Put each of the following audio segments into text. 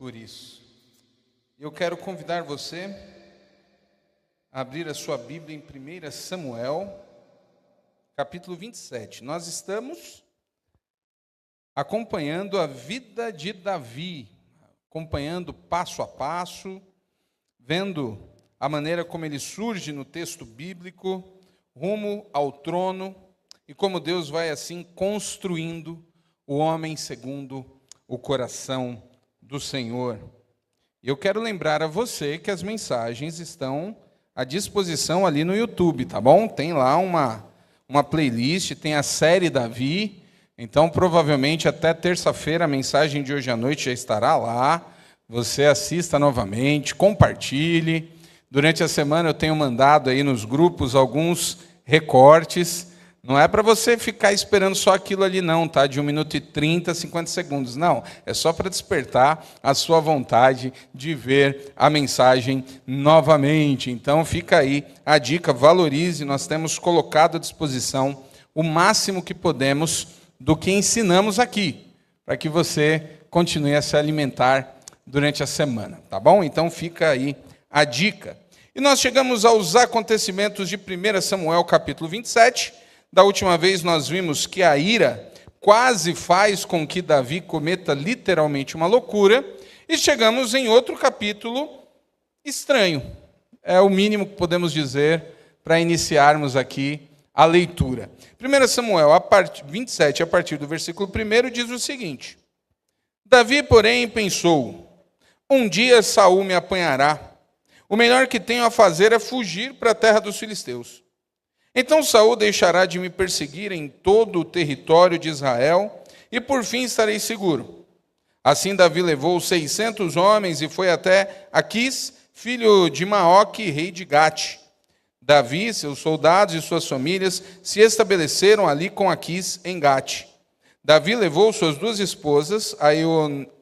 por isso. Eu quero convidar você a abrir a sua Bíblia em 1 Samuel, capítulo 27. Nós estamos acompanhando a vida de Davi, acompanhando passo a passo, vendo a maneira como ele surge no texto bíblico, rumo ao trono, e como Deus vai assim construindo o homem segundo o coração do Senhor. Eu quero lembrar a você que as mensagens estão à disposição ali no YouTube, tá bom? Tem lá uma playlist, tem a série Davi, então provavelmente até terça-feira a mensagem de hoje à noite já estará lá. Você assista novamente, compartilhe. Durante a semana eu tenho mandado aí nos grupos alguns recortes. Não é para você ficar esperando só aquilo ali não, tá? De 1 minuto e 30, 50 segundos. Não, é só para despertar a sua vontade de ver a mensagem novamente. Então fica aí a dica, valorize. Nós temos colocado à disposição o máximo que podemos do que ensinamos aqui, para que você continue a se alimentar durante a semana, tá bom? Então fica aí a dica. E nós chegamos aos acontecimentos de 1 Samuel capítulo 27. Da última vez nós vimos que a ira quase faz com que Davi cometa literalmente uma loucura, e chegamos em outro capítulo estranho. É o mínimo que podemos dizer para iniciarmos aqui a leitura. 1 Samuel 27, a partir do versículo 1, diz o seguinte: Davi, porém, pensou: um dia Saul me apanhará. O melhor que tenho a fazer é fugir para a terra dos filisteus. Então Saul deixará de me perseguir em todo o território de Israel, e por fim estarei seguro. Assim Davi levou 600 homens e foi até Aquis, filho de Maoque, rei de Gate. Davi, seus soldados e suas famílias se estabeleceram ali com Aquis em Gate. Davi levou suas duas esposas,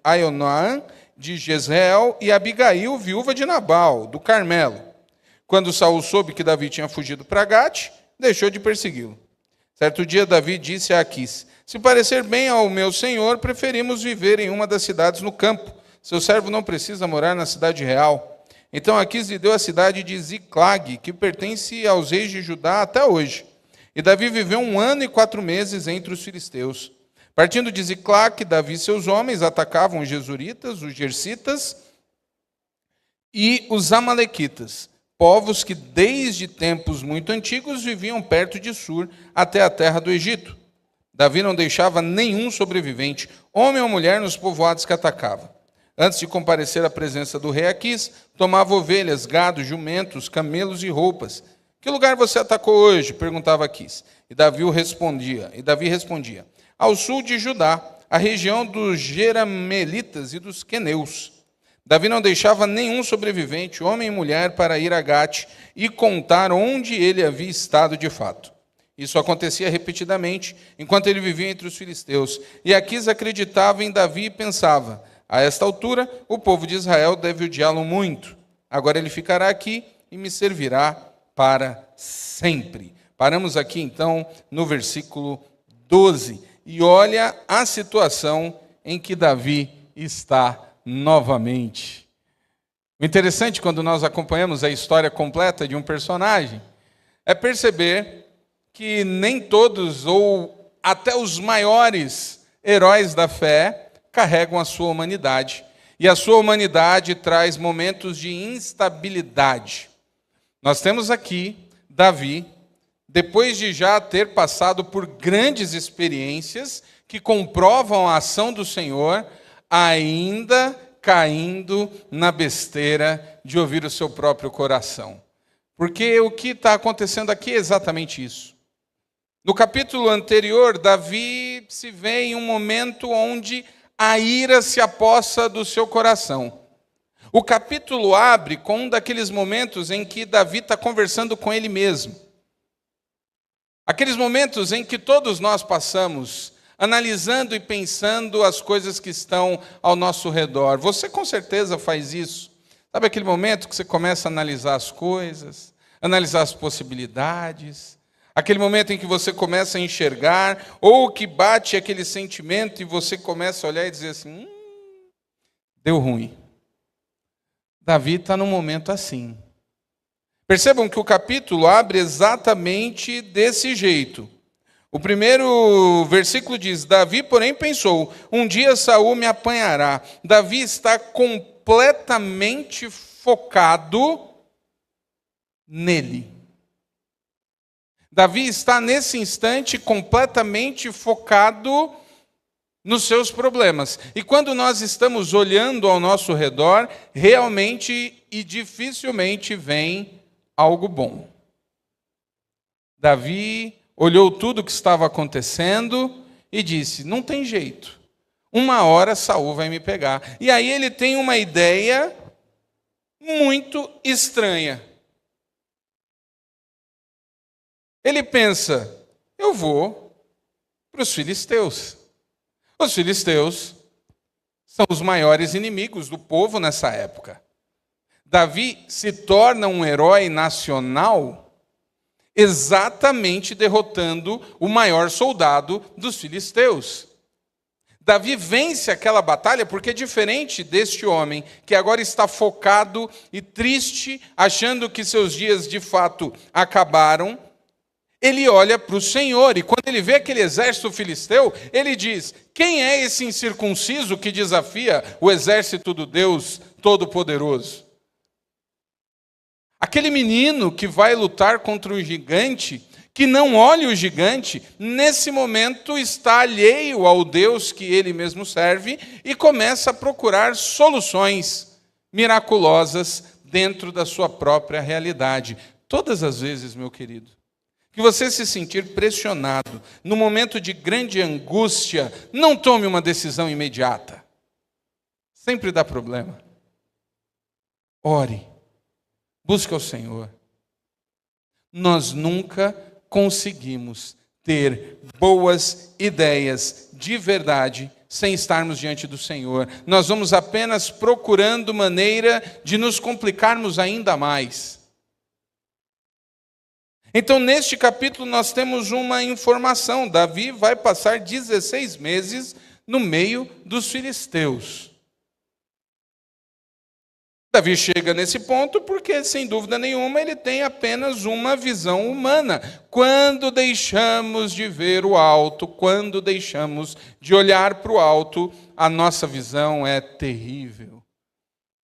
Aionoã de Jezreel e Abigail, viúva de Nabal, do Carmelo. Quando Saul soube que Davi tinha fugido para Gate, deixou de persegui-lo. Certo dia, Davi disse a Aquis: se parecer bem ao meu senhor, preferimos viver em uma das cidades no campo. Seu servo não precisa morar na cidade real. Então Aquis lhe deu a cidade de Ziclag, que pertence aos reis de Judá até hoje. E Davi viveu 1 ano e 4 meses entre os filisteus. Partindo de Ziclag, Davi e seus homens atacavam os Gesuritas, os Gersitas e os Amalequitas, povos que desde tempos muito antigos viviam perto de Sur, até a terra do Egito. Davi não deixava nenhum sobrevivente, homem ou mulher, nos povoados que atacava. Antes de comparecer à presença do rei Aquis, tomava ovelhas, gado, jumentos, camelos e roupas. Que lugar você atacou hoje? Perguntava Aquis. E Davi respondia: ao sul de Judá, a região dos Jeramelitas e dos Queneus. Davi não deixava nenhum sobrevivente, homem e mulher, para ir a Gate e contar onde ele havia estado de fato. Isso acontecia repetidamente, enquanto ele vivia entre os filisteus. E Aquis acreditava em Davi e pensava: a esta altura, o povo de Israel deve odiá-lo muito. Agora ele ficará aqui e me servirá para sempre. Paramos aqui, então, no versículo 12. E olha a situação em que Davi está novamente. O interessante, quando nós acompanhamos a história completa de um personagem, é perceber que nem todos, ou até os maiores heróis da fé, carregam a sua humanidade. E a sua humanidade traz momentos de instabilidade. Nós temos aqui Davi, depois de já ter passado por grandes experiências que comprovam a ação do Senhor, ainda caindo na besteira de ouvir o seu próprio coração. Porque o que está acontecendo aqui é exatamente isso. No capítulo anterior, Davi se vê em um momento onde a ira se apossa do seu coração. O capítulo abre com um daqueles momentos em que Davi está conversando com ele mesmo. Aqueles momentos em que todos nós passamos, analisando e pensando as coisas que estão ao nosso redor. Você com certeza faz isso. Sabe aquele momento que você começa a analisar as coisas, analisar as possibilidades, aquele momento em que você começa a enxergar, ou que bate aquele sentimento e você começa a olhar e dizer assim, deu ruim. Davi está num momento assim. Percebam que o capítulo abre exatamente desse jeito. O primeiro versículo diz: Davi, porém, pensou, um dia Saul me apanhará. Davi está completamente focado nele. Davi está nesse instante completamente focado nos seus problemas. E quando nós estamos olhando ao nosso redor, realmente e dificilmente vem algo bom. Davi olhou tudo o que estava acontecendo e disse: não tem jeito, uma hora Saul vai me pegar. E aí ele tem uma ideia muito estranha. Ele pensa: eu vou para os filisteus. Os filisteus são os maiores inimigos do povo nessa época. Davi se torna um herói nacional exatamente derrotando o maior soldado dos filisteus. Davi vence aquela batalha porque, diferente deste homem que agora está focado e triste, achando que seus dias de fato acabaram, ele olha para o Senhor, e quando ele vê aquele exército filisteu, ele diz: quem é esse incircunciso que desafia o exército do Deus Todo-Poderoso? Aquele menino que vai lutar contra o gigante, que não olha o gigante, nesse momento está alheio ao Deus que ele mesmo serve e começa a procurar soluções miraculosas dentro da sua própria realidade. Todas as vezes, meu querido, que você se sentir pressionado, no momento de grande angústia, não tome uma decisão imediata. Sempre dá problema. Ore. Busque ao Senhor. Nós nunca conseguimos ter boas ideias de verdade sem estarmos diante do Senhor. Nós vamos apenas procurando maneira de nos complicarmos ainda mais. Então, neste capítulo, nós temos uma informação. Davi vai passar 16 meses no meio dos filisteus. Davi chega nesse ponto porque, sem dúvida nenhuma, ele tem apenas uma visão humana. Quando deixamos de ver o alto, quando deixamos de olhar para o alto, a nossa visão é terrível.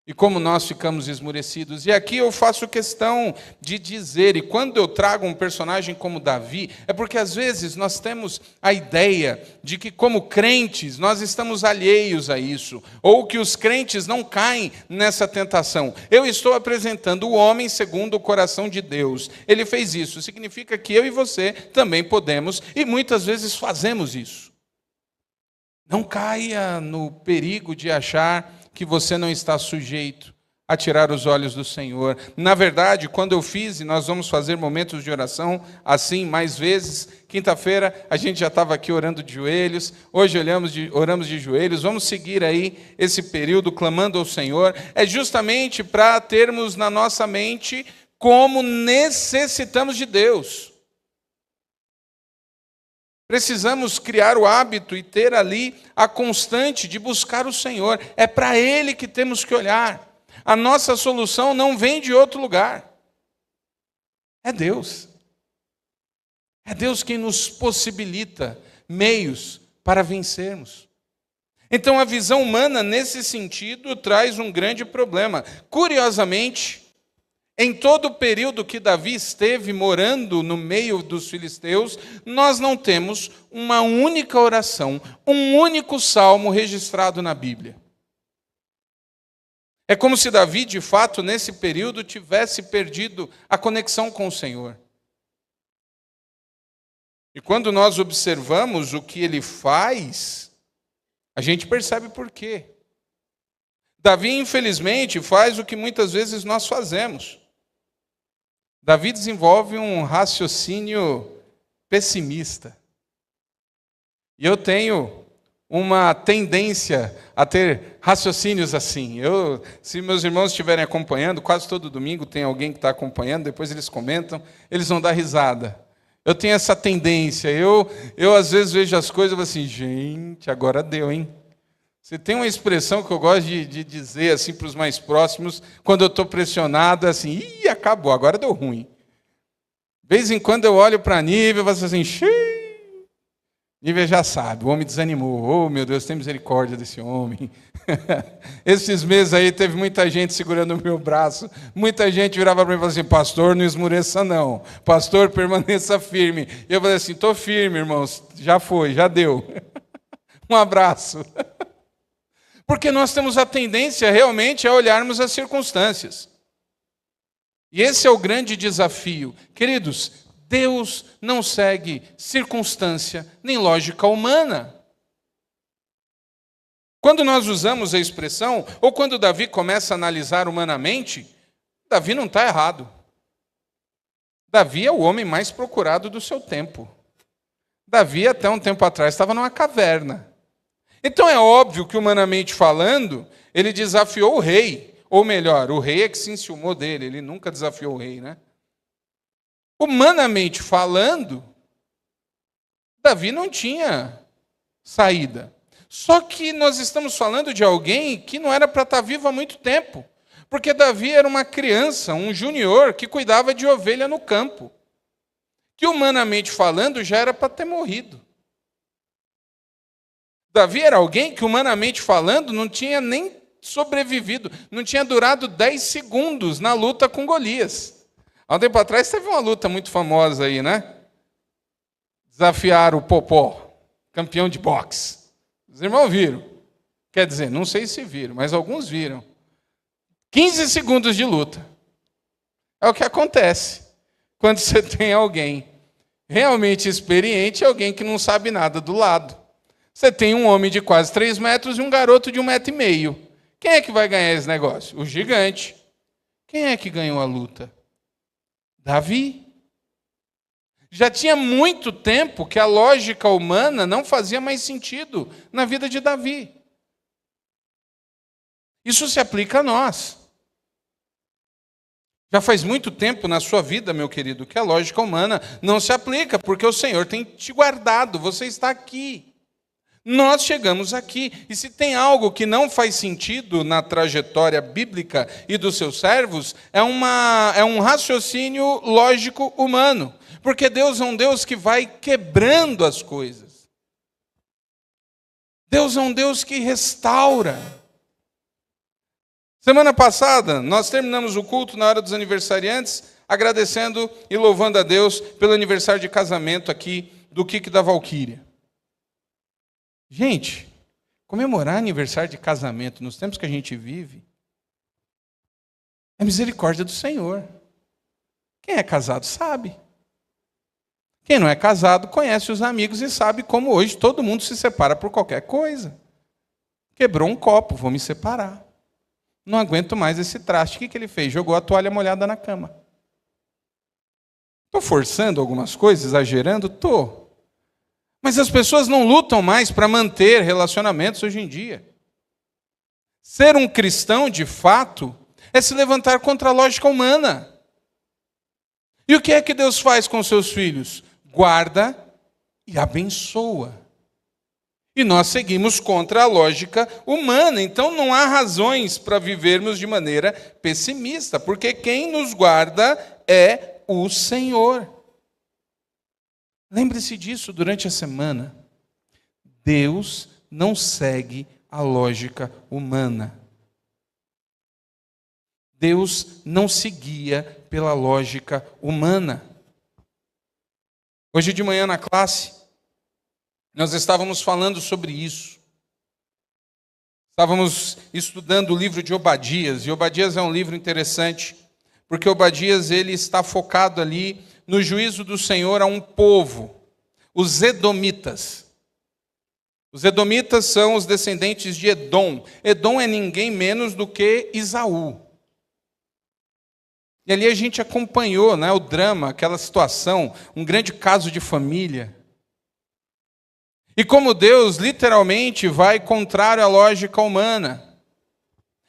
E como nós ficamos esmurecidos. E aqui eu faço questão de dizer, e quando eu trago um personagem como Davi, é porque às vezes nós temos a ideia de que, como crentes, nós estamos alheios a isso, ou que os crentes não caem nessa tentação. Eu estou apresentando o homem segundo o coração de Deus. Ele fez isso, significa que eu e você também podemos, e muitas vezes fazemos isso. Não caia no perigo de achar que você não está sujeito a tirar os olhos do Senhor. Na verdade, quando eu fiz, e nós vamos fazer momentos de oração assim mais vezes, quinta-feira a gente já estava aqui orando de joelhos, hoje oramos de joelhos, vamos seguir aí esse período clamando ao Senhor, é justamente para termos na nossa mente como necessitamos de Deus. Precisamos criar o hábito e ter ali a constante de buscar o Senhor. É para Ele que temos que olhar. A nossa solução não vem de outro lugar. É Deus. É Deus quem nos possibilita meios para vencermos. Então, a visão humana, nesse sentido, traz um grande problema. Curiosamente, em todo o período que Davi esteve morando no meio dos filisteus, nós não temos uma única oração, um único salmo registrado na Bíblia. É como se Davi, de fato, nesse período, tivesse perdido a conexão com o Senhor. E quando nós observamos o que ele faz, a gente percebe por quê. Davi, infelizmente, faz o que muitas vezes nós fazemos. Davi desenvolve um raciocínio pessimista. E eu tenho uma tendência a ter raciocínios assim. Se meus irmãos estiverem acompanhando, quase todo domingo tem alguém que está acompanhando, depois eles comentam, eles vão dar risada. Eu tenho essa tendência. Eu às vezes vejo as coisas e falo assim, gente, agora deu, hein? Você tem uma expressão que eu gosto de dizer assim para os mais próximos, quando eu estou pressionado, assim, acabou, agora deu ruim. De vez em quando eu olho para a Nívia e falo assim, xiii. Nívia já sabe, o homem desanimou. Oh, meu Deus, tem misericórdia desse homem. Esses meses aí teve muita gente segurando o meu braço, muita gente virava para mim e falava assim, pastor, não esmoreça não, pastor, permaneça firme. E eu falei assim, estou firme, irmãos, já foi, já deu. Um abraço. Porque nós temos a tendência realmente a olharmos as circunstâncias. E esse é o grande desafio. Queridos, Deus não segue circunstância nem lógica humana. Quando nós usamos a expressão, ou quando Davi começa a analisar humanamente, Davi não está errado. Davi é o homem mais procurado do seu tempo. Davi, até um tempo atrás, estava numa caverna. Então é óbvio que, humanamente falando, ele desafiou o rei. Ou melhor, o rei é que se enciumou dele, ele nunca desafiou o rei, né? Humanamente falando, Davi não tinha saída. Só que nós estamos falando de alguém que não era para estar vivo há muito tempo. Porque Davi era uma criança, um junior, que cuidava de ovelha no campo. Que, humanamente falando, já era para ter morrido. Davi era alguém que, humanamente falando, não tinha nem sobrevivido, não tinha durado 10 segundos na luta com Golias. Há um tempo atrás teve uma luta muito famosa aí, né? Desafiaram o Popó, campeão de boxe. Os irmãos viram. Quer dizer, não sei se viram, mas alguns viram. 15 segundos de luta. É o que acontece quando você tem alguém realmente experiente e alguém que não sabe nada do lado. Você tem um homem de quase 3 metros e um garoto de 1,5 metro. Quem é que vai ganhar esse negócio? O gigante. Quem é que ganhou a luta? Davi. Já tinha muito tempo que a lógica humana não fazia mais sentido na vida de Davi. Isso se aplica a nós. Já faz muito tempo na sua vida, meu querido, que a lógica humana não se aplica, porque o Senhor tem te guardado, você está aqui. Nós chegamos aqui, e se tem algo que não faz sentido na trajetória bíblica e dos seus servos, é um raciocínio lógico humano. Porque Deus é um Deus que vai quebrando as coisas. Deus é um Deus que restaura. Semana passada, nós terminamos o culto na hora dos aniversariantes, agradecendo e louvando a Deus pelo aniversário de casamento aqui do Kiki da Valquíria. Gente, comemorar aniversário de casamento nos tempos que a gente vive é misericórdia do Senhor. Quem é casado sabe. Quem não é casado conhece os amigos e sabe como hoje todo mundo se separa por qualquer coisa. Quebrou um copo, vou me separar. Não aguento mais esse traste. O que ele fez? Jogou a toalha molhada na cama. Estou forçando algumas coisas, exagerando? Estou. Mas as pessoas não lutam mais para manter relacionamentos hoje em dia. Ser um cristão, de fato, é se levantar contra a lógica humana. E o que é que Deus faz com seus filhos? Guarda e abençoa. E nós seguimos contra a lógica humana. Então não há razões para vivermos de maneira pessimista, porque quem nos guarda é o Senhor. Lembre-se disso durante a semana. Deus não segue a lógica humana. Deus não se guia pela lógica humana. Hoje de manhã na classe, nós estávamos falando sobre isso. Estávamos estudando o livro de Obadias, e Obadias é um livro interessante, porque Obadias ele está focado ali no juízo do Senhor a um povo, os Edomitas. Os Edomitas são os descendentes de Edom. Edom é ninguém menos do que Esaú. E ali a gente acompanhou, né, o drama, aquela situação, um grande caso de família. E como Deus literalmente vai contrário à lógica humana.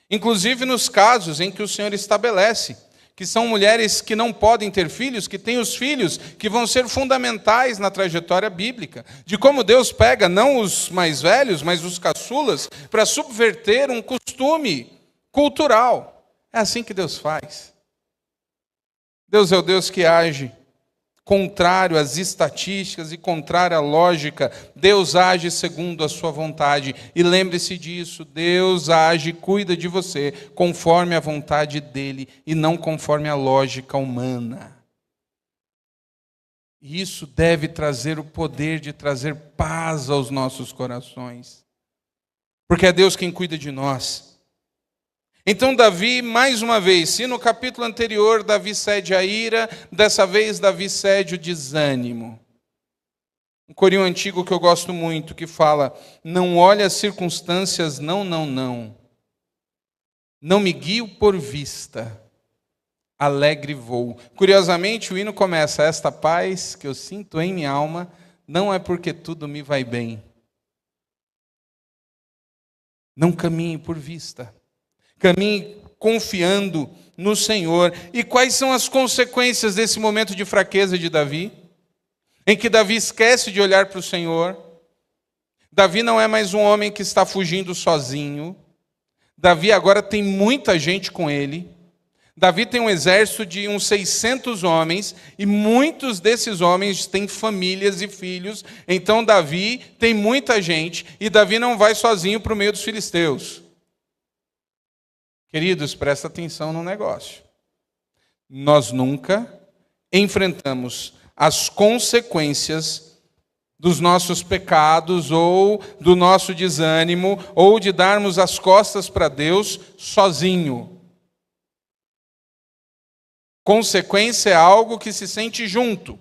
Inclusive nos casos em que o Senhor estabelece que são mulheres que não podem ter filhos, que têm os filhos, que vão ser fundamentais na trajetória bíblica, de como Deus pega não os mais velhos, mas os caçulas, para subverter um costume cultural. É assim que Deus faz. Deus é o Deus que age contrário às estatísticas e contrário à lógica. Deus age segundo a sua vontade. E lembre-se disso, Deus age e cuida de você conforme a vontade dele e não conforme a lógica humana. E isso deve trazer o poder de trazer paz aos nossos corações. Porque é Deus quem cuida de nós. Então Davi, mais uma vez, se no capítulo anterior Davi cede a ira, dessa vez Davi cede o desânimo. Um corinho antigo que eu gosto muito, que fala, não olhe as circunstâncias, não. Não me guio por vista, alegre vou. Curiosamente, o hino começa, esta paz que eu sinto em minha alma, não é porque tudo me vai bem. Não caminhe por vista. Caminhe confiando no Senhor. E quais são as consequências desse momento de fraqueza de Davi? Em que Davi esquece de olhar para o Senhor. Davi não é mais um homem que está fugindo sozinho. Davi agora tem muita gente com ele. Davi tem um exército de uns 600 homens, e muitos desses homens têm famílias e filhos. Então Davi tem muita gente, e Davi não vai sozinho para o meio dos filisteus. Queridos, presta atenção no negócio. Nós nunca enfrentamos as consequências dos nossos pecados, ou do nosso desânimo, ou de darmos as costas para Deus sozinho. Consequência é algo que se sente junto.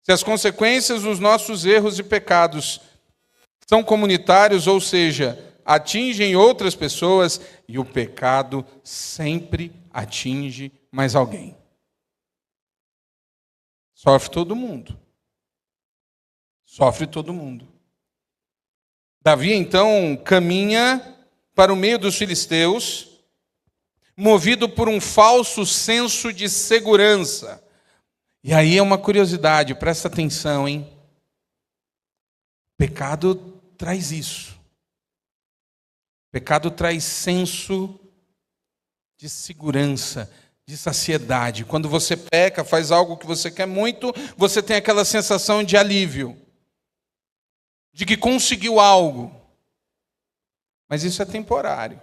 Se as consequências dos nossos erros e pecados são comunitários, ou seja, atingem outras pessoas, e o pecado sempre atinge mais alguém. Sofre todo mundo. Sofre todo mundo. Davi, então, caminha para o meio dos filisteus, movido por um falso senso de segurança. E aí é uma curiosidade, presta atenção, hein? O pecado traz isso. O pecado traz senso de segurança, de saciedade. Quando você peca, faz algo que você quer muito, você tem aquela sensação de alívio, de que conseguiu algo. Mas isso é temporário.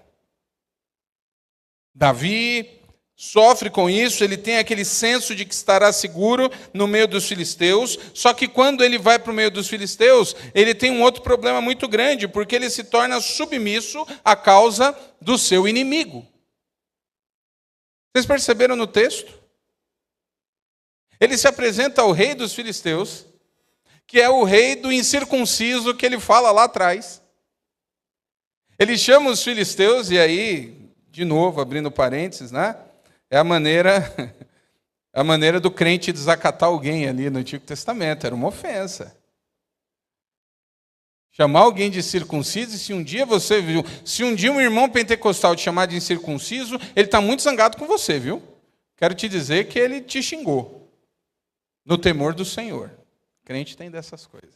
Davi sofre com isso, ele tem aquele senso de que estará seguro no meio dos filisteus, só que quando ele vai para o meio dos filisteus, ele tem um outro problema muito grande, porque ele se torna submisso à causa do seu inimigo. Vocês perceberam no texto? Ele se apresenta ao rei dos filisteus, que é o rei do incircunciso que ele fala lá atrás. Ele chama os filisteus, e aí, de novo, abrindo parênteses, né? É a maneira do crente desacatar alguém ali no Antigo Testamento. Era uma ofensa. Chamar alguém de circunciso, e se um dia você viu, se um dia um irmão pentecostal te chamar de incircunciso, ele está muito zangado com você, viu? Quero te dizer que ele te xingou. No temor do Senhor. Crente tem dessas coisas.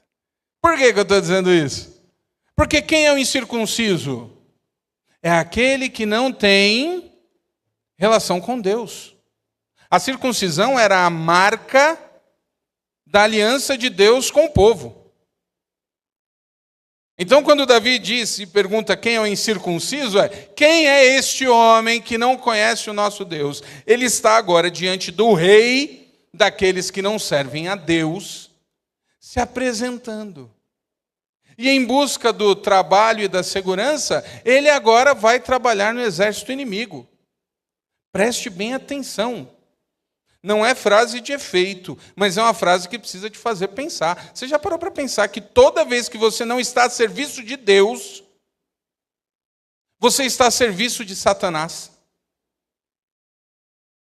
Por que eu estou dizendo isso? Porque quem é o incircunciso? É aquele que não tem relação com Deus. A circuncisão era a marca da aliança de Deus com o povo. Então, quando Davi diz e pergunta quem é o incircunciso, quem é este homem que não conhece o nosso Deus? Ele está agora diante do rei daqueles que não servem a Deus, se apresentando. E em busca do trabalho e da segurança, ele agora vai trabalhar no exército inimigo. Preste bem atenção. Não é frase de efeito, mas é uma frase que precisa te fazer pensar. Você já parou para pensar que toda vez que você não está a serviço de Deus, você está a serviço de Satanás?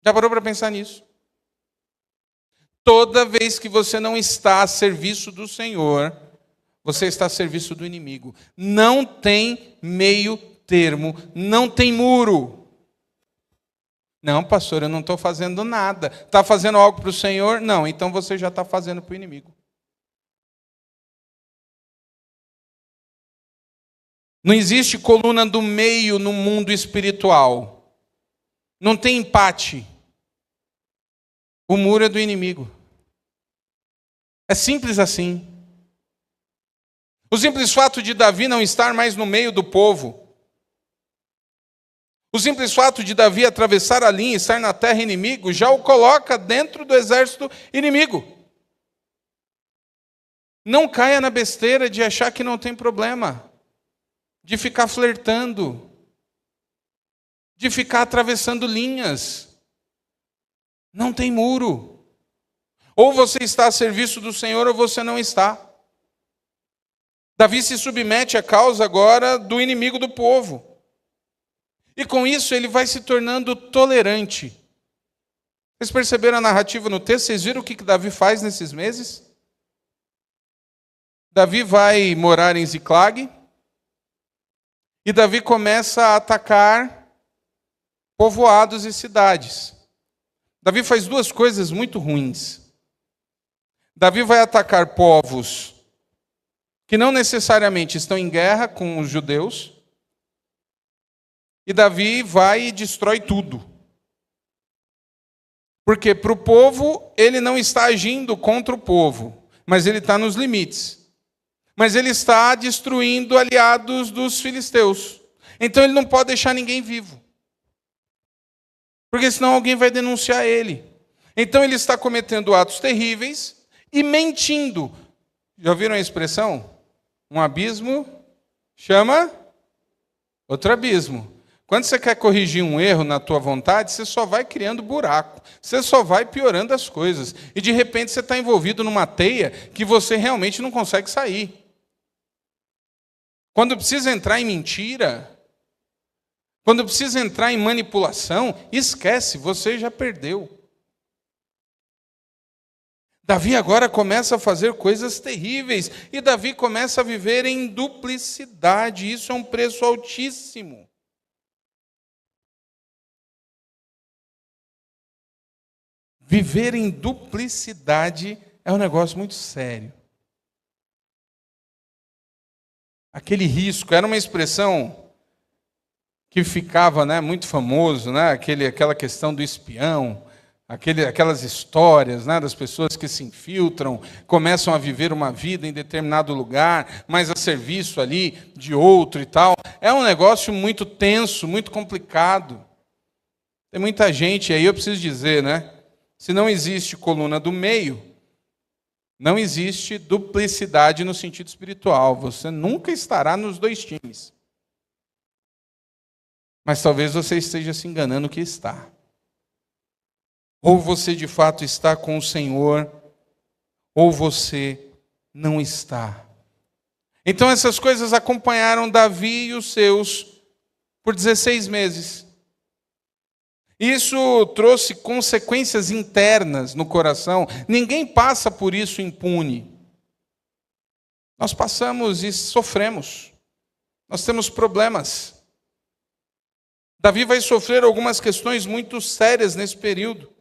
Já parou para pensar nisso? Toda vez que você não está a serviço do Senhor, você está a serviço do inimigo. Não tem meio termo, não tem muro. Não, pastor, eu não estou fazendo nada. Está fazendo algo para o Senhor? Não, então você já está fazendo para o inimigo. Não existe coluna do meio no mundo espiritual. Não tem empate. O muro é do inimigo. É simples assim. O simples fato de Davi não estar mais no meio do povo, o simples fato de Davi atravessar a linha e estar na terra inimigo, já o coloca dentro do exército inimigo. Não caia na besteira de achar que não tem problema, de ficar flertando, de ficar atravessando linhas. Não tem muro. Ou você está a serviço do Senhor ou você não está. Davi se submete à causa agora do inimigo do povo. E com isso ele vai se tornando tolerante. Vocês perceberam a narrativa no texto? Vocês viram o que Davi faz nesses meses? Davi vai morar em Ziclag. E Davi começa a atacar povoados e cidades. Davi faz duas coisas muito ruins. Davi vai atacar povos que não necessariamente estão em guerra com os judeus, e Davi vai e destrói tudo. Porque para o povo, ele não está agindo contra o povo, mas ele está nos limites. Mas ele está destruindo aliados dos filisteus. Então ele não pode deixar ninguém vivo. Porque senão alguém vai denunciar ele. Então ele está cometendo atos terríveis e mentindo. Já ouviram a expressão? Um abismo chama outro abismo. Quando você quer corrigir um erro na tua vontade, você só vai criando buraco. Você só vai piorando as coisas. E de repente você está envolvido numa teia que você realmente não consegue sair. Quando precisa entrar em mentira, quando precisa entrar em manipulação, esquece, você já perdeu. Davi agora começa a fazer coisas terríveis. E Davi começa a viver em duplicidade. Isso é um preço altíssimo. Viver em duplicidade é um negócio muito sério. Aquele risco, era uma expressão que ficava, muito famoso, aquela questão do espião, aquelas histórias, das pessoas que se infiltram, começam a viver uma vida em determinado lugar, mas a serviço ali de outro e tal. É um negócio muito tenso, muito complicado. Tem muita gente, aí eu preciso dizer, se não existe coluna do meio, não existe duplicidade no sentido espiritual. Você nunca estará nos dois times. Mas talvez você esteja se enganando que está. Ou você de fato está com o Senhor, ou você não está. Então essas coisas acompanharam Davi e os seus por 16 meses. Isso trouxe consequências internas no coração. Ninguém passa por isso impune. Nós passamos e sofremos. Nós temos problemas. Davi vai sofrer algumas questões muito sérias nesse período.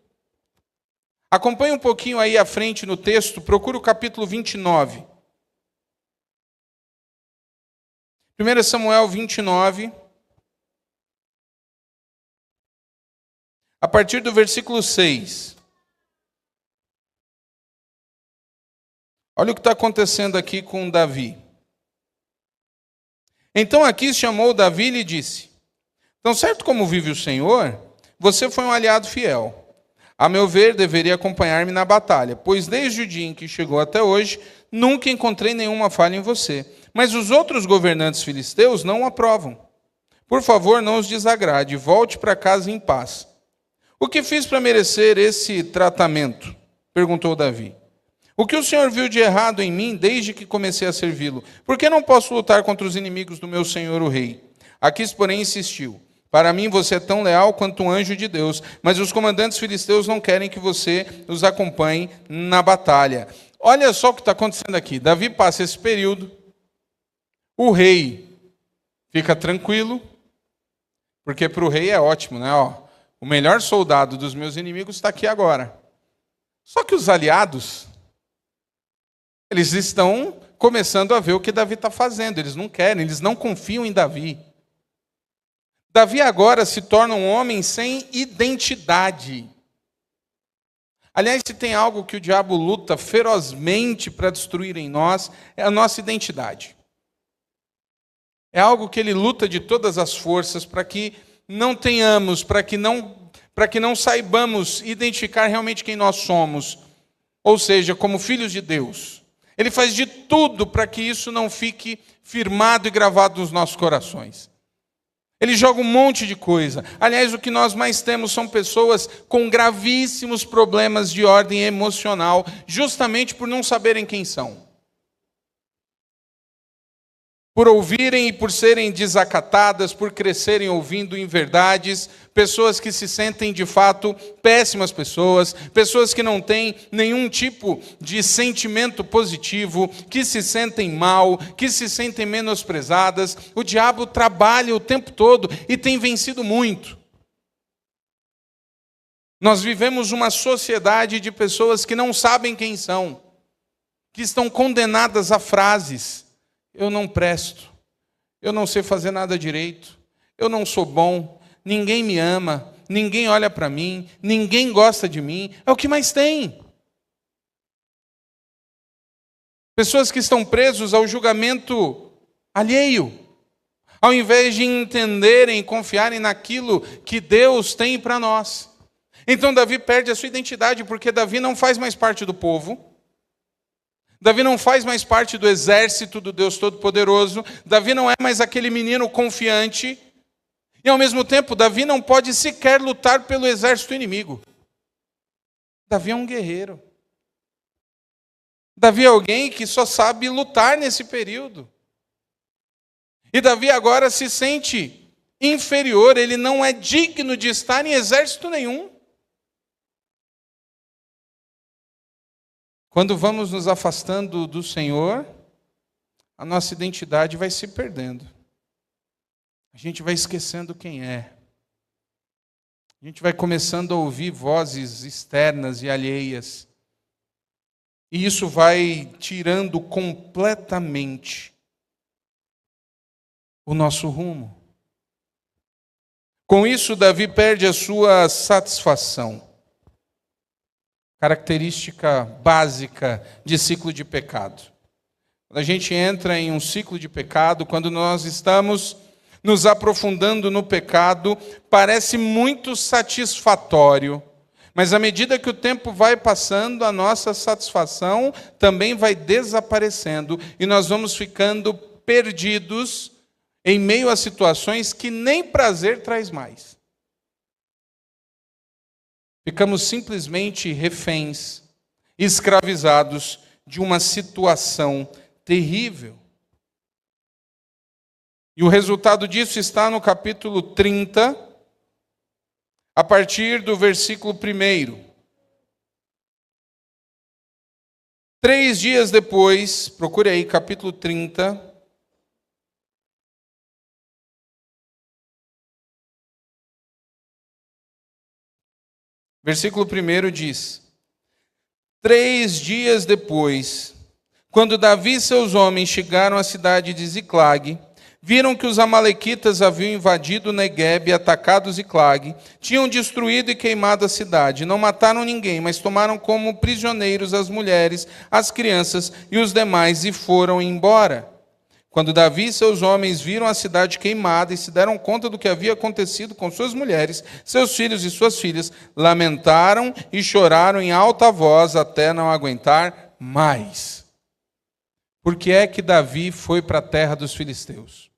Acompanhe um pouquinho aí à frente no texto, procura o capítulo 29. 1 Samuel 29. A partir do versículo 6. Olha o que está acontecendo aqui com Davi. Então Aquis chamou Davi e lhe disse: Tão certo como vive o Senhor, você foi um aliado fiel. A meu ver, deveria acompanhar-me na batalha, pois desde o dia em que chegou até hoje, nunca encontrei nenhuma falha em você. Mas os outros governantes filisteus não o aprovam. Por favor, não os desagrade, volte para casa em paz. O que fiz para merecer esse tratamento? Perguntou Davi. O que o Senhor viu de errado em mim desde que comecei a servi-lo? Por que não posso lutar contra os inimigos do meu senhor o rei? Aquis, porém, insistiu. Para mim você é tão leal quanto um anjo de Deus, mas os comandantes filisteus não querem que você os acompanhe na batalha. Olha só o que está acontecendo aqui. Davi passa esse período, o rei fica tranquilo, porque para o rei é ótimo, O melhor soldado dos meus inimigos está aqui agora. Só que os aliados, eles estão começando a ver o que Davi está fazendo. Eles não querem, eles não confiam em Davi. Davi agora se torna um homem sem identidade. Aliás, se tem algo que o diabo luta ferozmente para destruir em nós, é a nossa identidade. É algo que ele luta de todas as forças para que não tenhamos, para que não saibamos identificar realmente quem nós somos, ou seja, como filhos de Deus. Ele faz de tudo para que isso não fique firmado e gravado nos nossos corações. Ele joga um monte de coisa. Aliás, o que nós mais temos são pessoas com gravíssimos problemas de ordem emocional, justamente por não saberem quem são. Por ouvirem e por serem desacatadas, por crescerem ouvindo inverdades, pessoas que se sentem de fato péssimas pessoas, pessoas que não têm nenhum tipo de sentimento positivo, que se sentem mal, que se sentem menosprezadas. O diabo trabalha o tempo todo e tem vencido muito. Nós vivemos uma sociedade de pessoas que não sabem quem são, que estão condenadas a frases: eu não presto, eu não sei fazer nada direito, eu não sou bom, ninguém me ama, ninguém olha para mim, ninguém gosta de mim. É o que mais tem. Pessoas que estão presos ao julgamento alheio, ao invés de entenderem e confiarem naquilo que Deus tem para nós. Então Davi perde a sua identidade, porque Davi não faz mais parte do povo. Davi não faz mais parte do exército do Deus Todo-Poderoso. Davi não é mais aquele menino confiante. E ao mesmo tempo, Davi não pode sequer lutar pelo exército inimigo. Davi é um guerreiro. Davi é alguém que só sabe lutar nesse período. E Davi agora se sente inferior, ele não é digno de estar em exército nenhum. Quando vamos nos afastando do Senhor, a nossa identidade vai se perdendo. A gente vai esquecendo quem é. A gente vai começando a ouvir vozes externas e alheias. E isso vai tirando completamente o nosso rumo. Com isso, Davi perde a sua satisfação. Característica básica de ciclo de pecado. Quando a gente entra em um ciclo de pecado, quando nós estamos nos aprofundando no pecado, parece muito satisfatório, mas à medida que o tempo vai passando, a nossa satisfação também vai desaparecendo e nós vamos ficando perdidos em meio a situações que nem prazer traz mais. Ficamos simplesmente reféns, escravizados de uma situação terrível. E o resultado disso está no capítulo 30, a partir do versículo 1. 3 dias depois, procure aí, capítulo 30. Versículo 1 diz: 3 dias depois, quando Davi e seus homens chegaram à cidade de Ziclag, viram que os amalequitas haviam invadido Neguebe e atacado Ziclag, tinham destruído e queimado a cidade. Não mataram ninguém, mas tomaram como prisioneiros as mulheres, as crianças e os demais e foram embora. Quando Davi e seus homens viram a cidade queimada e se deram conta do que havia acontecido com suas mulheres, seus filhos e suas filhas, lamentaram e choraram em alta voz até não aguentar mais. Por que é que Davi foi para a terra dos filisteus?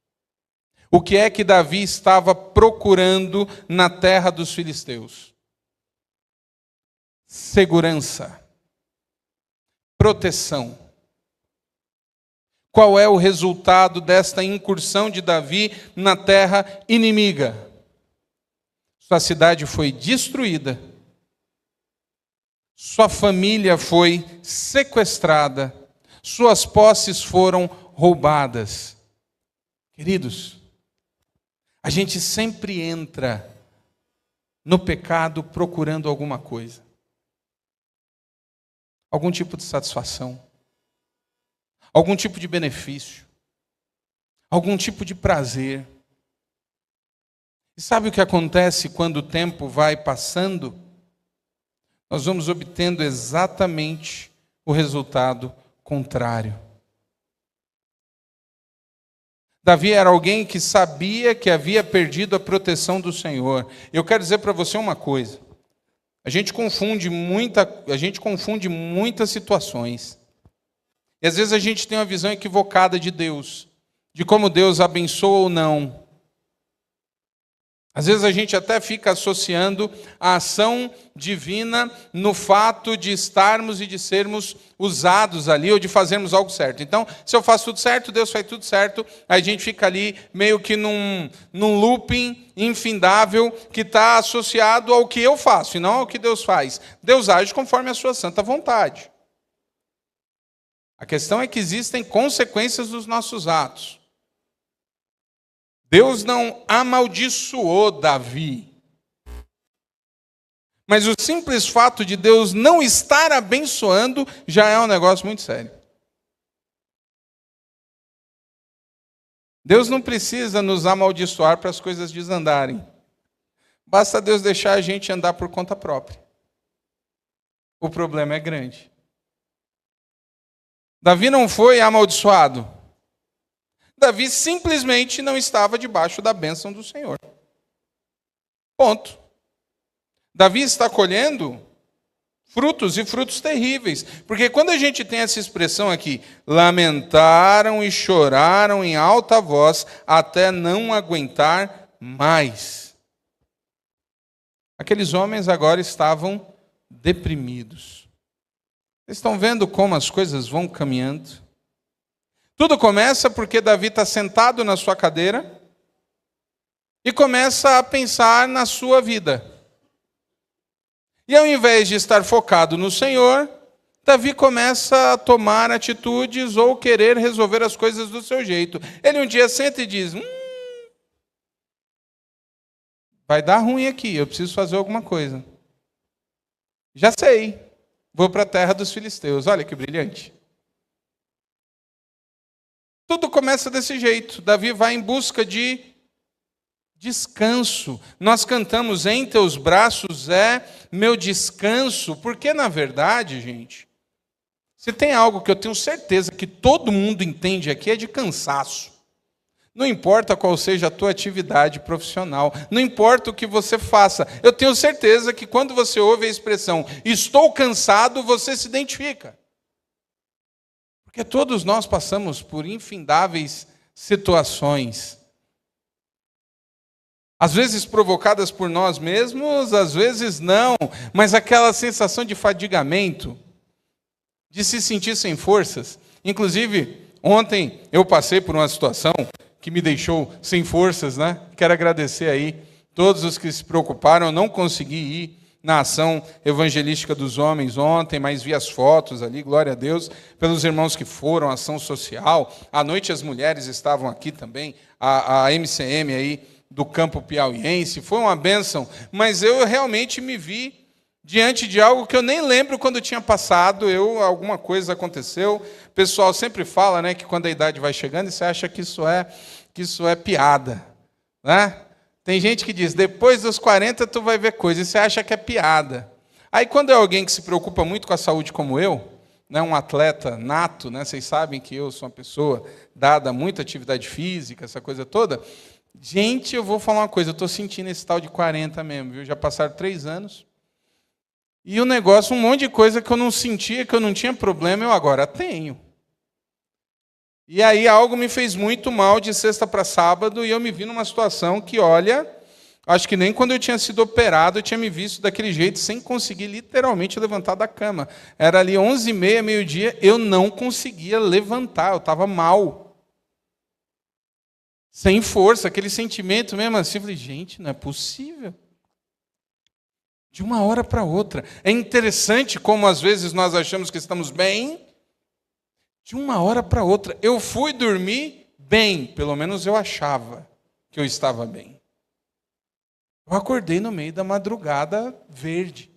O que é que Davi estava procurando na terra dos filisteus? Segurança, proteção. Qual é o resultado desta incursão de Davi na terra inimiga? Sua cidade foi destruída, sua família foi sequestrada, suas posses foram roubadas. Queridos, a gente sempre entra no pecado procurando alguma coisa. Algum tipo de satisfação. Algum tipo de benefício. Algum tipo de prazer. E sabe o que acontece quando o tempo vai passando? Nós vamos obtendo exatamente o resultado contrário. Davi era alguém que sabia que havia perdido a proteção do Senhor. Eu quero dizer para você uma coisa. A gente confunde muitas situações. E às vezes a gente tem uma visão equivocada de Deus, de como Deus abençoa ou não. Às vezes a gente até fica associando a ação divina no fato de estarmos e de sermos usados ali, ou de fazermos algo certo. Então, se eu faço tudo certo, Deus faz tudo certo, a gente fica ali meio que num looping infindável que está associado ao que eu faço e não ao que Deus faz. Deus age conforme a sua santa vontade. A questão é que existem consequências dos nossos atos. Deus não amaldiçoou Davi. Mas o simples fato de Deus não estar abençoando já é um negócio muito sério. Deus não precisa nos amaldiçoar para as coisas desandarem. Basta Deus deixar a gente andar por conta própria. O problema é grande. Davi não foi amaldiçoado. Davi simplesmente não estava debaixo da bênção do Senhor. Ponto. Davi está colhendo frutos e frutos terríveis. Porque quando a gente tem essa expressão aqui, lamentaram e choraram em alta voz até não aguentar mais. Aqueles homens agora estavam deprimidos. Vocês estão vendo como as coisas vão caminhando? Tudo começa porque Davi está sentado na sua cadeira e começa a pensar na sua vida. E ao invés de estar focado no Senhor, Davi começa a tomar atitudes ou querer resolver as coisas do seu jeito. Ele um dia senta e diz, vai dar ruim aqui, eu preciso fazer alguma coisa. Já sei, vou para a terra dos filisteus, olha que brilhante. Tudo começa desse jeito. Davi vai em busca de descanso. Nós cantamos, em teus braços é meu descanso, porque na verdade, gente, se tem algo que eu tenho certeza que todo mundo entende aqui é de cansaço. Não importa qual seja a tua atividade profissional, não importa o que você faça, eu tenho certeza que quando você ouve a expressão estou cansado, você se identifica. Porque todos nós passamos por infindáveis situações. Às vezes provocadas por nós mesmos, às vezes não. Mas aquela sensação de fadigamento, de se sentir sem forças. Inclusive, ontem eu passei por uma situação que me deixou sem forças, né? Quero agradecer aí todos os que se preocuparam. Eu não consegui ir na ação evangelística dos homens ontem, mas vi as fotos ali, glória a Deus, pelos irmãos que foram, ação social. À noite as mulheres estavam aqui também, a MCM aí do campo piauiense, foi uma bênção, mas eu realmente me vi diante de algo que eu nem lembro quando tinha passado, alguma coisa aconteceu. O pessoal sempre fala, né, que quando a idade vai chegando, você acha que isso é piada, né? Tem gente que diz, depois dos 40 tu vai ver coisa, e você acha que é piada. Aí quando é alguém que se preocupa muito com a saúde como eu, né, um atleta nato, né, vocês sabem que eu sou uma pessoa dada a muita atividade física, essa coisa toda. Gente, eu vou falar uma coisa, eu estou sentindo esse tal de 40 mesmo, viu? Já passaram 3 anos. E o negócio, um monte de coisa que eu não sentia, que eu não tinha problema, eu agora tenho. E aí algo me fez muito mal de sexta para sábado e eu me vi numa situação que, olha, acho que nem quando eu tinha sido operado eu tinha me visto daquele jeito, sem conseguir literalmente levantar da cama. Era ali 11h30, meio-dia, eu não conseguia levantar, eu estava mal. Sem força, aquele sentimento mesmo assim, eu falei, gente, não é possível. De uma hora para outra. É interessante como às vezes nós achamos que estamos bem, de uma hora para outra. Eu fui dormir bem, pelo menos eu achava que eu estava bem. Eu acordei no meio da madrugada verde.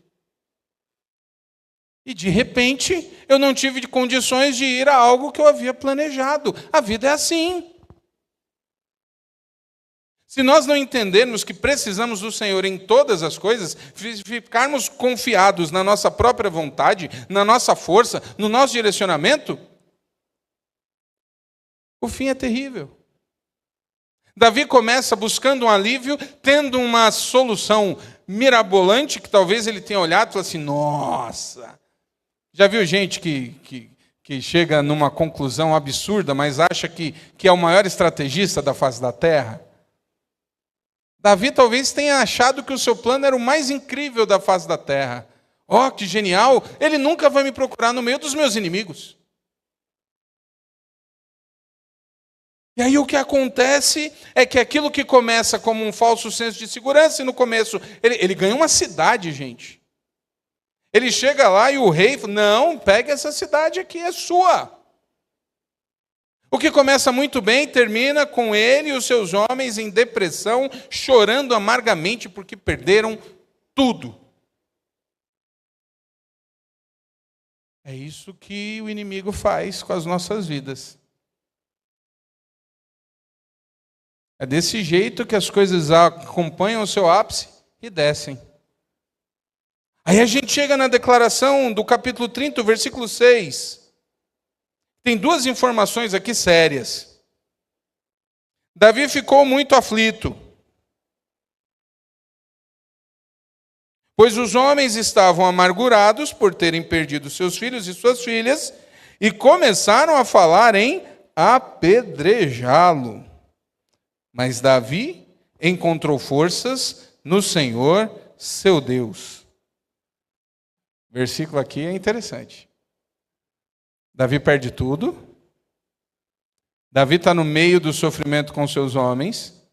E de repente, eu não tive condições de ir a algo que eu havia planejado. A vida é assim. Se nós não entendermos que precisamos do Senhor em todas as coisas, ficarmos confiados na nossa própria vontade, na nossa força, no nosso direcionamento, o fim é terrível. Davi começa buscando um alívio, tendo uma solução mirabolante, que talvez ele tenha olhado e falado assim, nossa... Já viu gente que chega numa conclusão absurda, mas acha que é o maior estrategista da face da terra? Davi talvez tenha achado que o seu plano era o mais incrível da face da terra. Oh, que genial! Ele nunca vai me procurar no meio dos meus inimigos. E aí o que acontece é que aquilo que começa como um falso senso de segurança, e no começo ele ganha uma cidade, gente. Ele chega lá e o rei fala, não, pega essa cidade aqui, é sua. O que começa muito bem, termina com ele e os seus homens em depressão, chorando amargamente porque perderam tudo. É isso que o inimigo faz com as nossas vidas. É desse jeito que as coisas acompanham o seu ápice e descem. Aí a gente chega na declaração do capítulo 30, versículo 6. Tem duas informações aqui sérias. Davi ficou muito aflito, pois os homens estavam amargurados por terem perdido seus filhos e suas filhas, e começaram a falar em apedrejá-lo. Mas Davi encontrou forças no Senhor, seu Deus. Versículo aqui é interessante. Davi perde tudo. Davi está no meio do sofrimento com seus homens.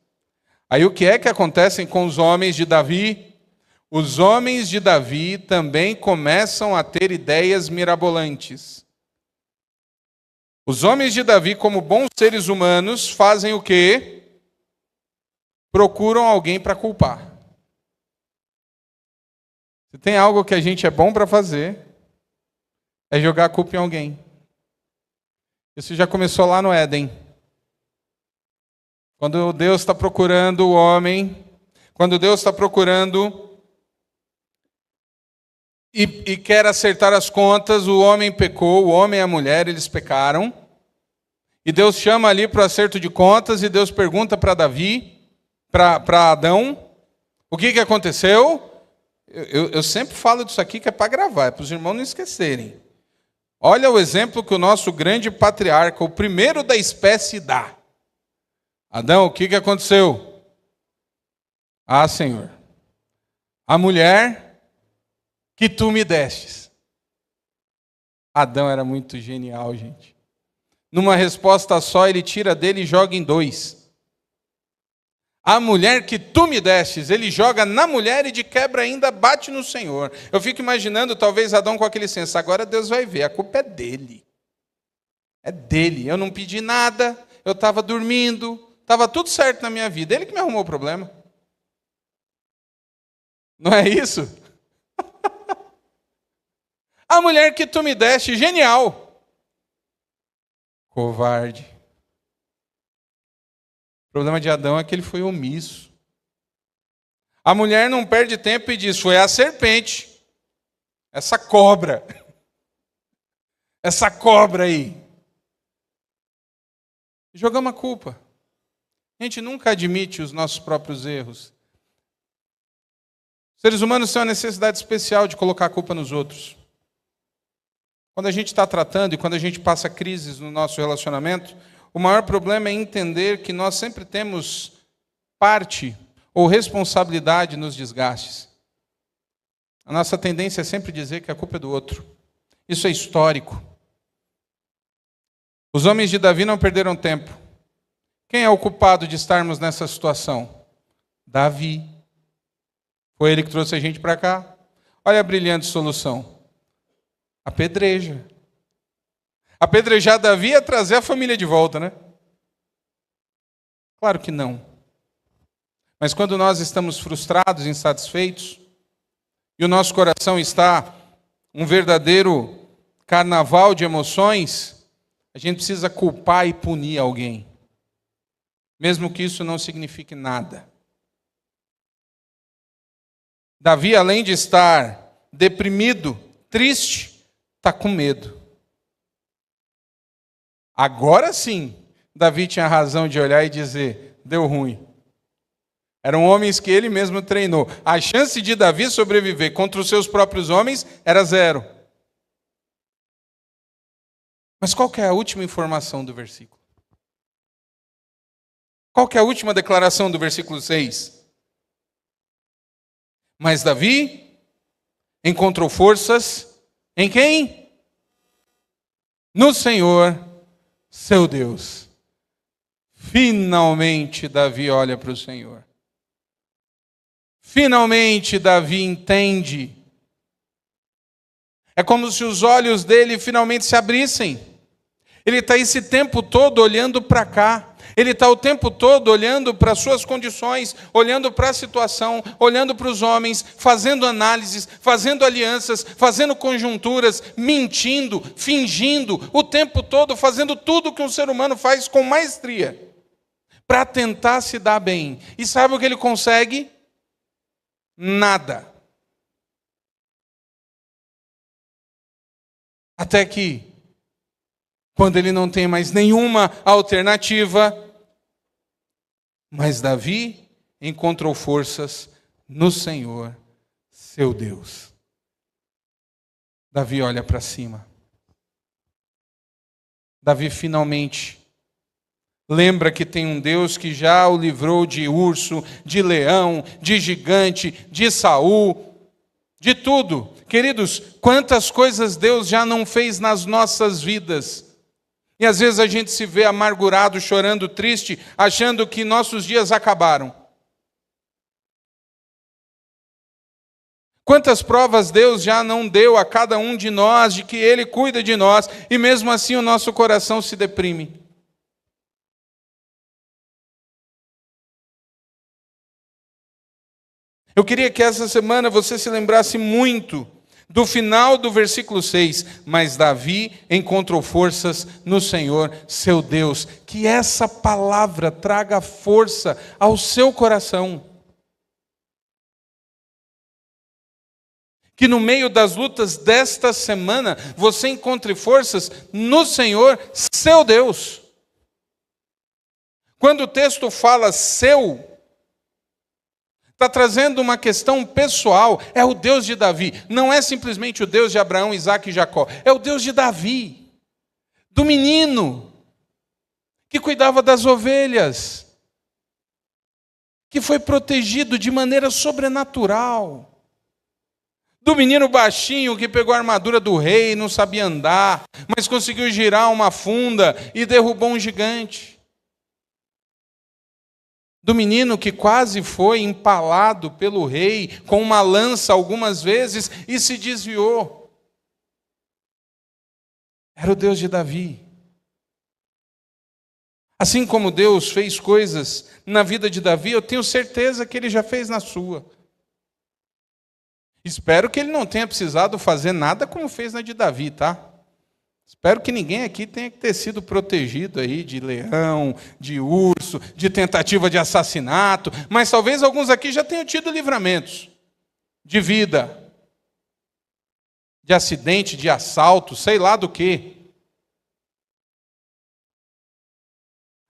Aí o que é que acontece com os homens de Davi? Os homens de Davi também começam a ter ideias mirabolantes. Os homens de Davi, como bons seres humanos, fazem o quê? Procuram alguém para culpar. Se tem algo que a gente é bom para fazer, é jogar a culpa em alguém. Isso já começou lá no Éden. Quando Deus está procurando o homem, quando Deus está procurando e quer acertar as contas, o homem pecou, o homem e a mulher, eles pecaram. E Deus chama ali para o acerto de contas e Deus pergunta para Davi, para Adão, o que aconteceu? Eu sempre falo disso aqui que é para gravar, é para os irmãos não esquecerem. Olha o exemplo que o nosso grande patriarca, o primeiro da espécie, dá. Adão, o que aconteceu? Ah, Senhor, a mulher que tu me destes. Adão era muito genial, gente. Numa resposta só, ele tira dele e joga em dois. A mulher que tu me destes, ele joga na mulher e de quebra ainda bate no Senhor. Eu fico imaginando, talvez Adão com aquele senso, agora Deus vai ver, a culpa é dele. É dele, eu não pedi nada, eu estava dormindo, estava tudo certo na minha vida, ele que me arrumou o problema. Não é isso? A mulher que tu me deste, genial. Covarde. O problema de Adão é que ele foi omisso. A mulher não perde tempo e diz, foi a serpente, essa cobra aí. Jogamos a culpa. A gente nunca admite os nossos próprios erros. Os seres humanos têm uma necessidade especial de colocar a culpa nos outros. Quando a gente está tratando e quando a gente passa crises no nosso relacionamento, o maior problema é entender que nós sempre temos parte ou responsabilidade nos desgastes. A nossa tendência é sempre dizer que a culpa é do outro. Isso é histórico. Os homens de Davi não perderam tempo. Quem é o culpado de estarmos nessa situação? Davi. Foi ele que trouxe a gente para cá. Olha a brilhante solução. Apedreja. Apedrejar Davi é trazer a família de volta, né? Claro que não. Mas quando nós estamos frustrados, insatisfeitos, e o nosso coração está um verdadeiro carnaval de emoções, a gente precisa culpar e punir alguém, mesmo que isso não signifique nada. Davi, além de estar deprimido, triste, está com medo. Agora sim, Davi tinha razão de olhar e dizer: deu ruim. Eram homens que ele mesmo treinou. A chance de Davi sobreviver contra os seus próprios homens era 0. Mas qual que é a última informação do versículo? Qual que é a última declaração do versículo 6? Mas Davi encontrou forças em quem? No Senhor, seu Deus. Finalmente Davi olha para o Senhor. Finalmente Davi entende. É como se os olhos dele finalmente se abrissem. Ele está esse tempo todo olhando para cá. Ele está o tempo todo olhando para as suas condições, olhando para a situação, olhando para os homens, fazendo análises, fazendo alianças, fazendo conjunturas, mentindo, fingindo, o tempo todo fazendo tudo que um ser humano faz com maestria, para tentar se dar bem. E sabe o que ele consegue? Nada. Até que, quando ele não tem mais nenhuma alternativa, mas Davi encontrou forças no Senhor, seu Deus. Davi olha para cima. Davi finalmente lembra que tem um Deus que já o livrou de urso, de leão, de gigante, de Saul, de tudo. Queridos, quantas coisas Deus já não fez nas nossas vidas. E às vezes a gente se vê amargurado, chorando, triste, achando que nossos dias acabaram. Quantas provas Deus já não deu a cada um de nós, de que Ele cuida de nós, e mesmo assim o nosso coração se deprime. Eu queria que essa semana você se lembrasse muito do final do versículo 6. Mas Davi encontrou forças no Senhor, seu Deus. Que essa palavra traga força ao seu coração. Que no meio das lutas desta semana, você encontre forças no Senhor, seu Deus. Quando o texto fala seu, está trazendo uma questão pessoal. É o Deus de Davi. Não é simplesmente o Deus de Abraão, Isaque e Jacó. É o Deus de Davi. Do menino que cuidava das ovelhas. Que foi protegido de maneira sobrenatural. Do menino baixinho que pegou a armadura do rei e não sabia andar, mas conseguiu girar uma funda e derrubou um gigante. Do menino que quase foi empalado pelo rei com uma lança algumas vezes e se desviou. Era o Deus de Davi. Assim como Deus fez coisas na vida de Davi, eu tenho certeza que Ele já fez na sua. Espero que Ele não tenha precisado fazer nada como fez na de Davi, tá? Espero que ninguém aqui tenha que ter sido protegido aí de leão, de urso, de tentativa de assassinato, mas talvez alguns aqui já tenham tido livramentos de vida, de acidente, de assalto, sei lá do quê.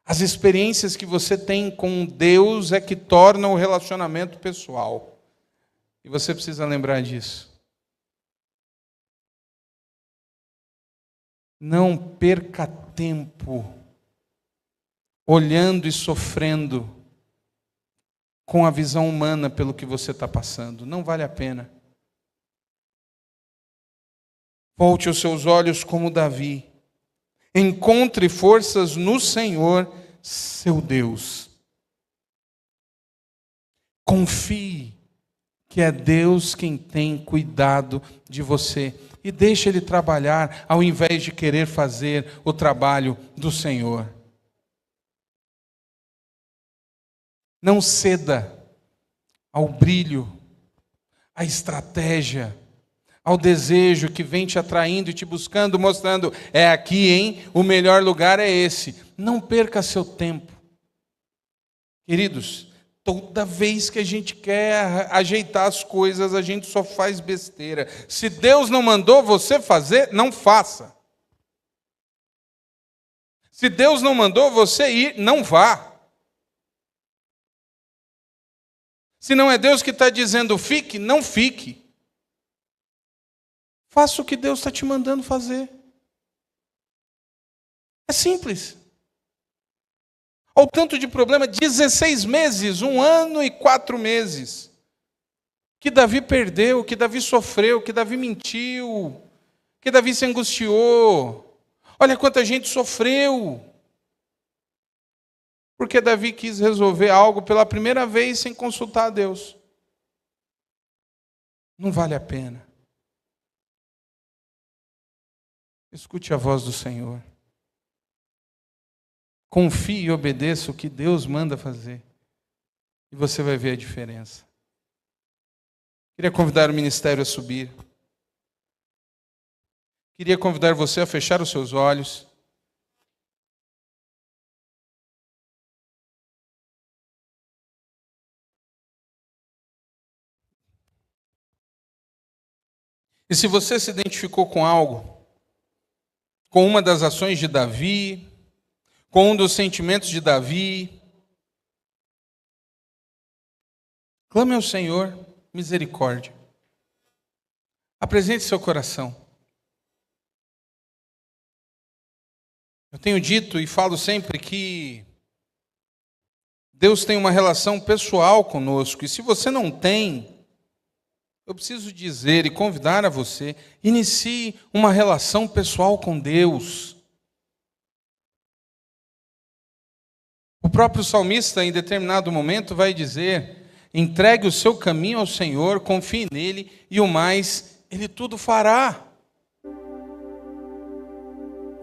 As experiências que você tem com Deus é que tornam o relacionamento pessoal. E você precisa lembrar disso. Não perca tempo olhando e sofrendo com a visão humana pelo que você está passando. Não vale a pena. Volte os seus olhos como Davi. Encontre forças no Senhor, seu Deus. Confie que é Deus quem tem cuidado de você. E deixe Ele trabalhar, ao invés de querer fazer o trabalho do Senhor. Não ceda ao brilho, à estratégia, ao desejo que vem te atraindo e te buscando, mostrando, é aqui, hein? O melhor lugar é esse. Não perca seu tempo. Queridos, toda vez que a gente quer ajeitar as coisas, a gente só faz besteira. Se Deus não mandou você fazer, não faça. Se Deus não mandou você ir, não vá. Se não é Deus que está dizendo fique, não fique. Faça o que Deus está te mandando fazer. É simples. Olha o tanto de problema, 16 meses, 1 ano e 4 meses. Que Davi perdeu, que Davi sofreu, que Davi mentiu, que Davi se angustiou. Olha quanta gente sofreu. Porque Davi quis resolver algo pela primeira vez sem consultar a Deus. Não vale a pena. Escute a voz do Senhor. Confie e obedeça o que Deus manda fazer. E você vai ver a diferença. Queria convidar o ministério a subir. Queria convidar você a fechar os seus olhos. E se você se identificou com algo, com uma das ações de Davi, com um dos sentimentos de Davi, clame ao Senhor misericórdia. Apresente seu coração. Eu tenho dito e falo sempre que Deus tem uma relação pessoal conosco. E se você não tem, eu preciso dizer e convidar a você, inicie uma relação pessoal com Deus. O próprio salmista, em determinado momento, vai dizer, entregue o seu caminho ao Senhor, confie nele, e o mais, Ele tudo fará.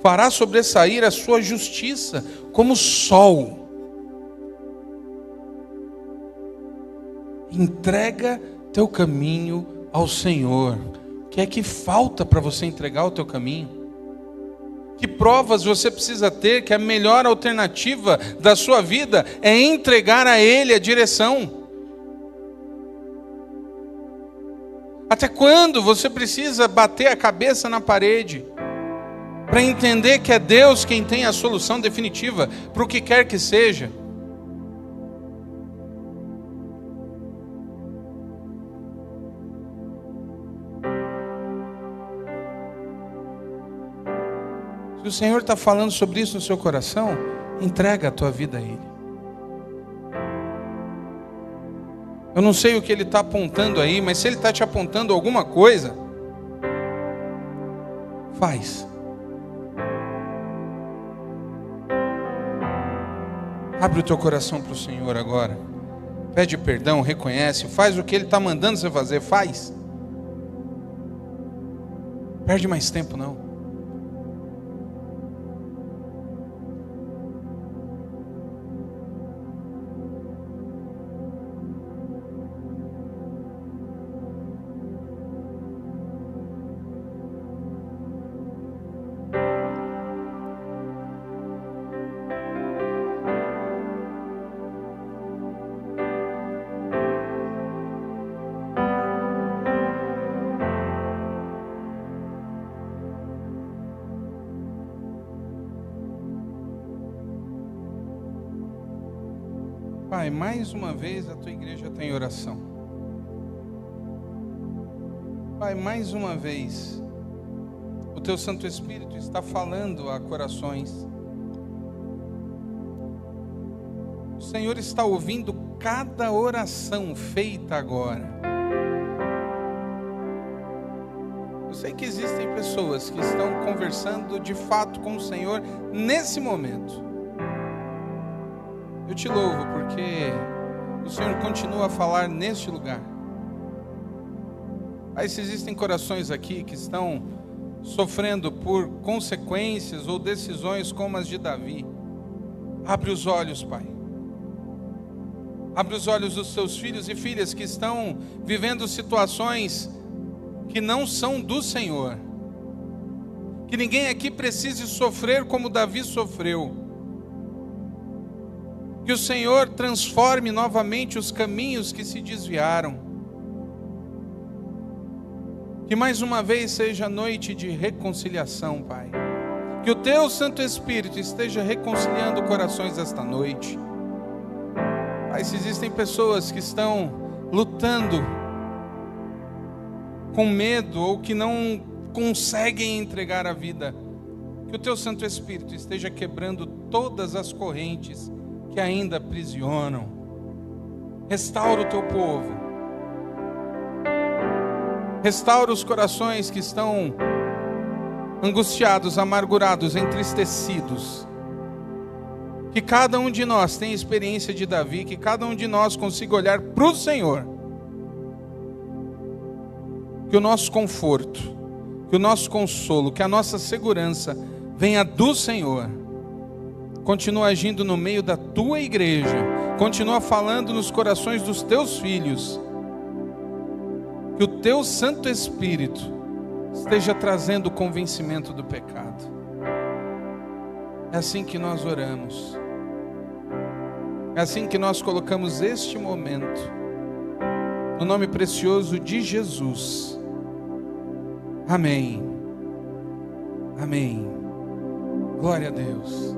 Fará sobressair a sua justiça, como o sol. Entrega teu caminho ao Senhor. O que é que falta para você entregar o teu caminho? Que provas você precisa ter que a melhor alternativa da sua vida é entregar a Ele a direção? Até quando você precisa bater a cabeça na parede para entender que é Deus quem tem a solução definitiva para o que quer que seja? Se o Senhor está falando sobre isso no seu coração, entrega a tua vida a Ele. Eu não sei o que Ele está apontando aí, mas se Ele está te apontando alguma coisa, faz. Abre o teu coração para o Senhor agora. Pede perdão, reconhece, faz o que Ele está mandando você fazer, faz. Perde mais tempo não. Pai, mais uma vez a tua igreja está em oração. Pai, mais uma vez o teu Santo Espírito está falando a corações. O Senhor está ouvindo cada oração feita agora. Eu sei que existem pessoas que estão conversando de fato com o Senhor nesse momento. Eu te louvo porque o Senhor continua a falar neste lugar. Pai, se existem corações aqui que estão sofrendo por consequências ou decisões como as de Davi, abre os olhos, Pai. Abre os olhos dos teus filhos e filhas que estão vivendo situações que não são do Senhor. Que ninguém aqui precise sofrer como Davi sofreu. Que o Senhor transforme novamente os caminhos que se desviaram. Que mais uma vez seja noite de reconciliação, Pai. Que o Teu Santo Espírito esteja reconciliando corações esta noite. Pai, se existem pessoas que estão lutando com medo ou que não conseguem entregar a vida, que o Teu Santo Espírito esteja quebrando todas as correntes que ainda aprisionam. Restaura o Teu povo. Restaura os corações que estão angustiados, amargurados, entristecidos. Que cada um de nós tenha experiência de Davi, que cada um de nós consiga olhar para o Senhor. Que o nosso conforto, que o nosso consolo, que a nossa segurança venha do Senhor. Continua agindo no meio da Tua igreja. Continua falando nos corações dos Teus filhos. Que o Teu Santo Espírito esteja trazendo o convencimento do pecado. É assim que nós oramos. É assim que nós colocamos este momento. No nome precioso de Jesus. Amém. Amém. Glória a Deus.